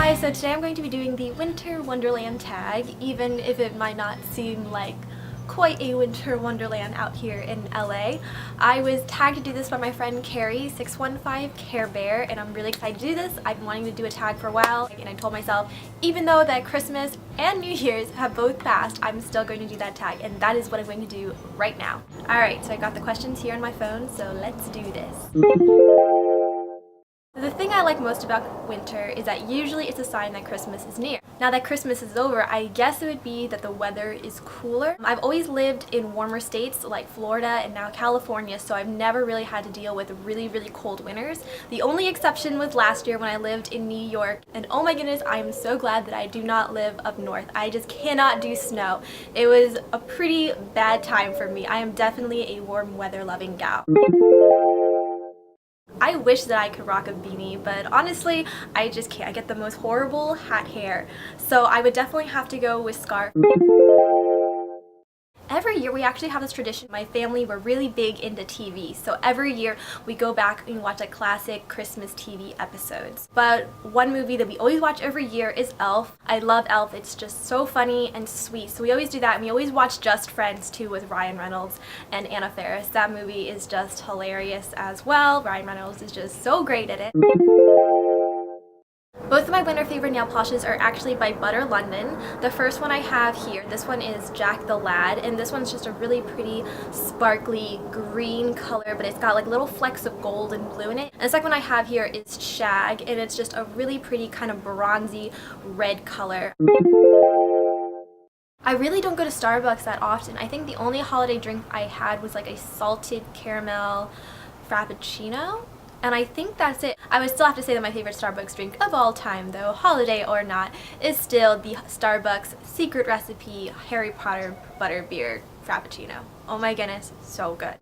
Hi, so today I'm going to be doing the Winter Wonderland tag, even if it might not seem like quite a winter wonderland out here in LA. I was tagged to do this by my friend Carrie, 615 Care Bear, and I'm really excited to do this. I've been wanting to do a tag for a while, and I told myself, even though that Christmas and New Year's have both passed, I'm still going to do that tag, and that is what I'm going to do right now. Alright, so I got the questions here on my phone, so let's do this. The thing I like most about winter is that usually it's a sign that Christmas is near. Now that Christmas is over, I guess it would be that the weather is cooler. I've always lived in warmer states like Florida and now California, so I've never really had to deal with really cold winters. The only exception was last year when I lived in New York, and oh my goodness, I am so glad that I do not live up north. I just cannot do snow. It was a pretty bad time for me. I am definitely a warm weather loving gal. I wish that I could rock a beanie, but honestly, I just can't. I get the most horrible hat hair. So I would definitely have to go with scarf. Every year we actually have this tradition. My family, we're really big into TV, so every year we go back and watch like classic Christmas TV episodes. But one movie that we always watch every year is Elf. I love Elf. It's just so funny and sweet, so we always do that. And we always watch Just Friends too with Ryan Reynolds and Anna Faris. That movie is just hilarious as well. Ryan Reynolds is just so great at it. Both of my winter favorite nail polishes are actually by Butter London. The first one I have here, this one is Jack the Lad, and this one's just a really pretty sparkly green color, but it's got like little flecks of gold and blue in it. And the second one I have here is Shag, and it's just a really pretty kind of bronzy red color. I really don't go to Starbucks that often. I think the only holiday drink I had was like a salted caramel frappuccino. And I think that's it. I would still have to say that my favorite Starbucks drink of all time, though, holiday or not, is still the Starbucks secret recipe Harry Potter butterbeer frappuccino. Oh my goodness, so good.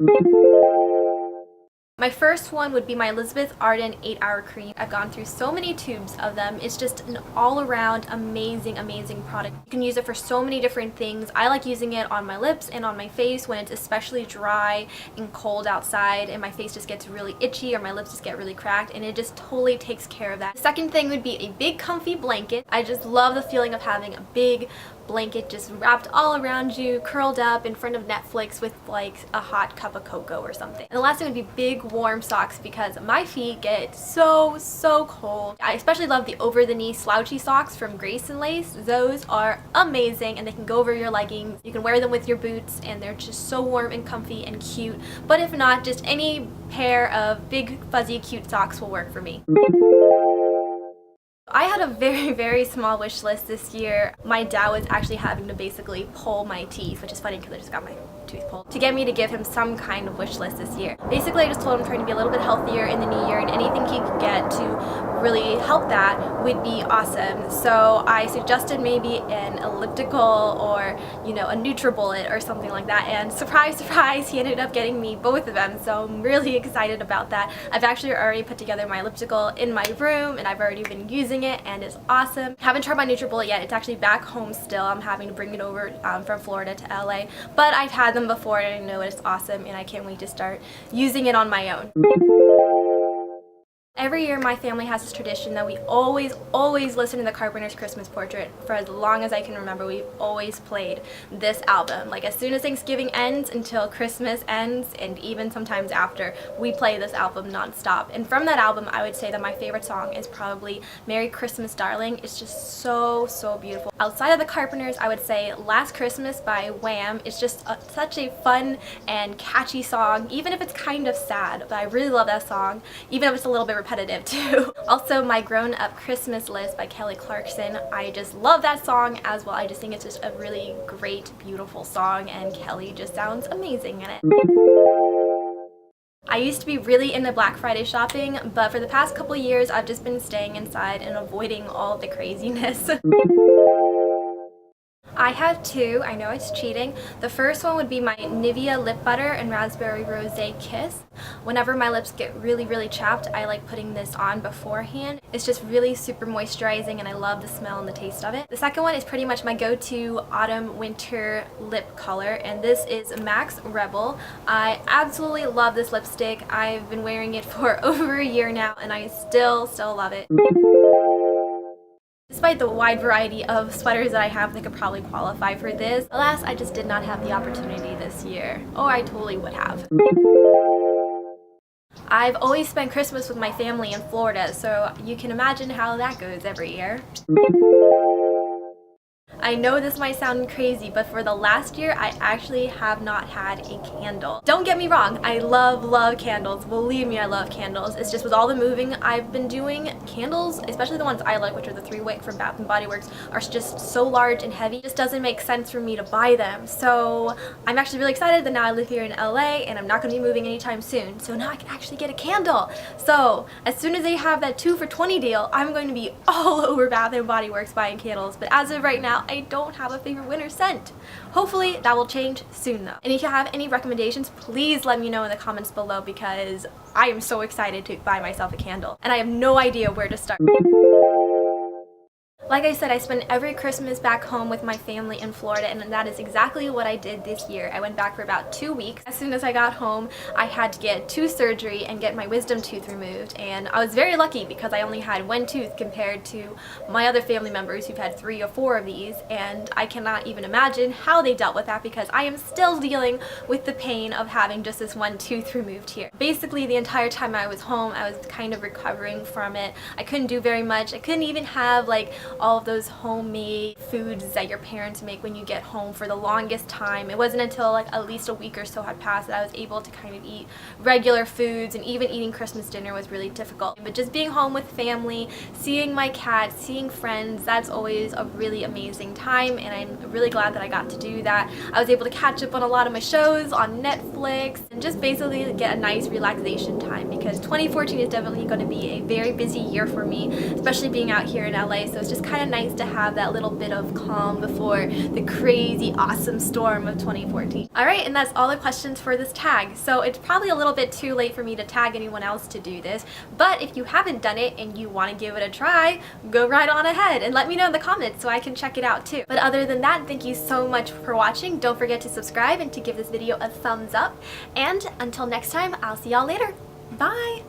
My first one would be my Elizabeth Arden 8-Hour Cream. I've gone through so many tubes of them. It's just an all-around amazing product. You can use it for so many different things. I like using it on my lips and on my face when it's especially dry and cold outside and my face just gets really itchy or my lips just get really cracked, and it just totally takes care of that. The second thing would be a big comfy blanket. I just love the feeling of having a big blanket just wrapped all around you, curled up in front of Netflix with like a hot cup of cocoa or something. And the last thing would be big warm socks, because my feet get so cold. I especially love the over the knee slouchy socks from Grace and Lace. Those are amazing, and they can go over your leggings. You can wear them with your boots and they're just so warm and comfy and cute. But if not, just any pair of big fuzzy cute socks will work for me. I had a very small wish list this year. My dad was actually having to basically pull my teeth, which is funny because I just got my tooth pulled, to get me to give him some kind of wish list this year. Basically, I just told him I'm trying to be a little bit healthier in the new year, and anything he could get to really help that would be awesome. So I suggested maybe an elliptical or, you know, a NutriBullet or something like that, and surprise, he ended up getting me both of them, so I'm really excited about that. I've actually already put together my elliptical in my room, and I've already been using it, and it's awesome. Haven't tried my NutriBullet yet. It's actually back home still. I'm having to bring it over from Florida to LA, but I've had them before and I know it's awesome, and I can't wait to start using it on my own. Every year my family has this tradition that we always listen to the Carpenter's Christmas Portrait. For as long as I can remember, we've always played this album. Like as soon as Thanksgiving ends until Christmas ends, and even sometimes after, we play this album nonstop. And from that album, I would say that my favorite song is probably Merry Christmas Darling. It's just so beautiful. Outside of the Carpenters, I would say Last Christmas by Wham! It's just such a fun and catchy song, even if it's kind of sad. But I really love that song, even if it's a little bit repetitive too. Also, my Grown Up Christmas List by Kelly Clarkson. I just love that song as well. I just think it's just a really great, beautiful song, and Kelly just sounds amazing in it. I used to be really into Black Friday shopping, but for the past couple years I've just been staying inside and avoiding all the craziness. I have two. I know it's cheating. The first one would be my Nivea Lip Butter and Raspberry Rosé Kiss. Whenever my lips get really chapped, I like putting this on beforehand. It's just really super moisturizing, and I love the smell and the taste of it. The second one is pretty much my go-to autumn winter lip color, and this is Max Rebel. I absolutely love this lipstick. I've been wearing it for over a year now, and I still love it. Despite the wide variety of sweaters that I have that could probably qualify for this, alas, I just did not have the opportunity this year. Or I totally would have. I've always spent Christmas with my family in Florida, so you can imagine how that goes every year. I know this might sound crazy, but for the last year, I actually have not had a candle. Don't get me wrong, I love candles. Believe me, I love candles. It's just with all the moving I've been doing, candles, especially the ones I like, which are the 3-wick from Bath & Body Works, are just so large and heavy. It just doesn't make sense for me to buy them. So I'm actually really excited that now I live here in LA and I'm not going to be moving anytime soon. So now I can actually get a candle. So as soon as they have that 2 for $20 deal, I'm going to be all over Bath & Body Works buying candles. But as of right now, I don't have a favorite winter scent. Hopefully that will change soon though. And if you have any recommendations, please let me know in the comments below because I am so excited to buy myself a candle and I have no idea where to start. Like I said, I spend every Christmas back home with my family in Florida, and that is exactly what I did this year. I went back for about 2 weeks. As soon as I got home, I had to get tooth surgery and get my wisdom tooth removed, and I was very lucky because I only had 1 tooth compared to my other family members who've had 3 or 4 of these, and I cannot even imagine how they dealt with that because I am still dealing with the pain of having just this 1 tooth removed here. Basically, the entire time I was home, I was kind of recovering from it. I couldn't do very much. I couldn't even have like all of those homemade foods that your parents make when you get home for the longest time. It wasn't until like at least a week or so had passed that I was able to kind of eat regular foods, and even eating Christmas dinner was really difficult. But just being home with family, seeing my cat, seeing friends, that's always a really amazing time, and I'm really glad that I got to do that. I was able to catch up on a lot of my shows on Netflix and just basically get a nice relaxation time because 2014 is definitely going to be a very busy year for me, especially being out here in LA, so it's just kind of nice to have that little bit of calm before the crazy awesome storm of 2014. Alright, and that's all the questions for this tag. So it's probably a little bit too late for me to tag anyone else to do this, but if you haven't done it and you want to give it a try, go right on ahead and let me know in the comments so I can check it out too. But other than that, thank you so much for watching. Don't forget to subscribe and to give this video a thumbs up, and until next time, I'll see y'all later. Bye!